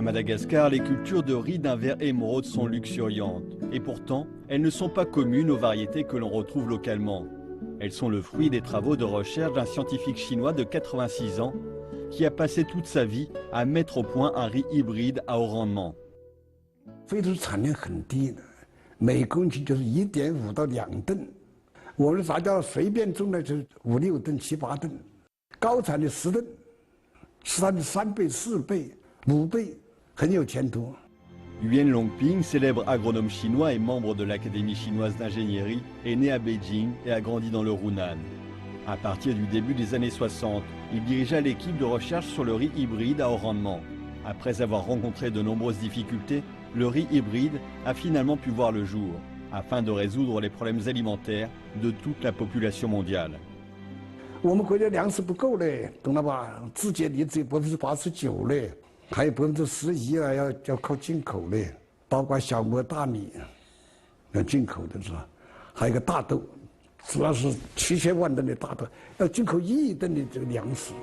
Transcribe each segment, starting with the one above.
Madagascar, les cultures de riz d'un vert émeraude sont luxuriantes. Et pourtant, elles ne sont pas communes aux variétés que l'on retrouve localement. Elles sont le fruit des travaux de recherche d'un scientifique chinois de 86 ans qui a passé toute sa vie à mettre au point un riz hybride à haut rendement. 非洲产量很低的，每公顷就是1.5到2吨。我们杂交随便种的就是5、6吨、7、8吨，高产的10吨，是它的3倍、4倍、5倍，很有前途。 Yuan Longping, célèbre agronome chinois et membre de l'Académie chinoise d'ingénierie, est né à Beijing et a grandi dans le Hunan. À partir du début des années 60, il dirigea l'équipe de recherche sur le riz hybride à haut rendement. Après avoir rencontré de nombreuses difficultés, le riz hybride a finalement pu voir le jour, afin de résoudre les problèmes alimentaires de toute la population mondiale. 我们国家粮食不够嘞，懂了吧？自给率只有89%嘞，还有11%啊，要靠进口嘞，包括小麦、大米，要进口的是吧？还有个大豆，主要是7000万吨的大豆，要进口1亿吨的这个粮食。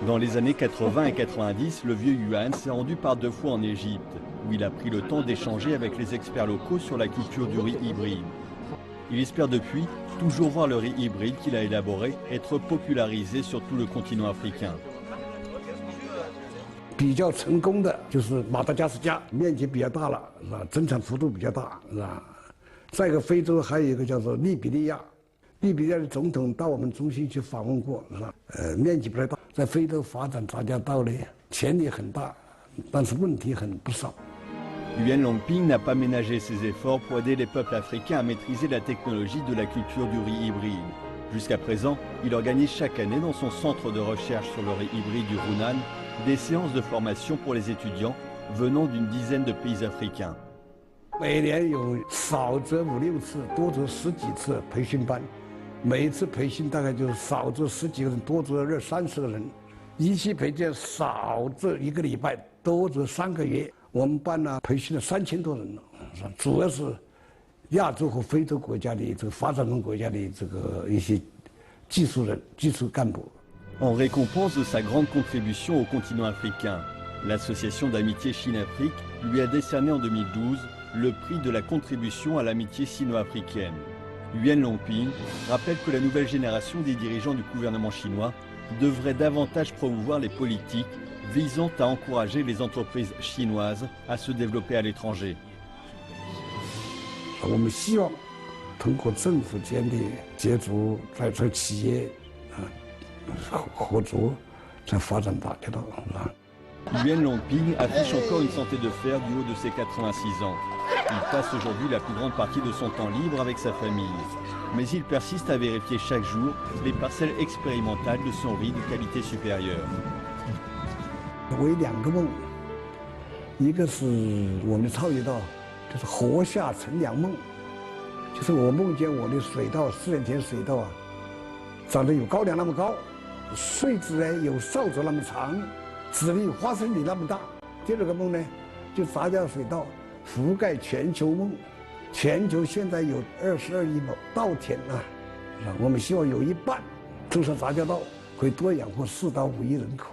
Dans les années 80 et 90, le vieux Yuan s'est rendu par 2 fois en Égypte, où il a pris le temps d'échanger avec les experts locaux sur la culture du riz hybride. Il espère depuis toujours voir le riz hybride qu'il a élaboré être popularisé sur tout le continent africain. 比较成功的就是马达加斯加，面积比较大了，是吧？增产幅度比较大，是吧？再一个，非洲还有一个叫做利比利亚，利比利亚的总统到我们中心去访问过，是吧？面积不太大，在非洲发展杂交稻呢，潜力很大，但是问题很不少。 Yuan Longping n'a pas ménagé ses efforts pour aider les peuples africains à maîtriser la technologie de la culture du riz hybride. Jusqu'à présent, il organise chaque année dans son centre de recherche sur le riz hybride du Hunan des séances de formation pour les étudiants venant d'une dizaine de pays africains. 每年有少则5、6次，多则10几次培训班，每一次培训大概就是少则10几个人，多则20、30个人。一期培训少则1个礼拜，多则3个月。 我们班呢培训了3000多人了，主要是亚洲和非洲国家的这个发展中国家的这个一些技术人、技术干部。En récompense de sa grande contribution au continent africain, l'association d'amitié Chine-Afrique lui a décerné en 2012 le prix de la contribution à l'amitié sino-africaine. Yuan Longping rappelle que la nouvelle génération des dirigeants du gouvernement chinois devrait davantage promouvoir les politiques visant à encourager les entreprises chinoises à se développer à l'étranger. 我们希望通过政府间的接触，在这企业合作，在发展大街道。 Yuan Longping affiche encore une santé de fer du haut de ses 86 ans. Il passe aujourd'hui la plus grande partie de son temps libre avec sa famille. Mais il persiste à vérifier chaque jour les parcelles expérimentales de son riz de qualité supérieure. 我有2个梦，一个是我们的草原道，就是禾下乘凉梦，就是我梦见我的水稻4年前水稻啊，长得有高粱那么高，穗子呢有扫帚那么长，籽粒有花生米那么大。第2个梦呢，就杂交水稻覆盖全球梦，全球现在有22亿亩稻田啊，我们希望有1半种上杂交稻，会多养活4到5亿人口。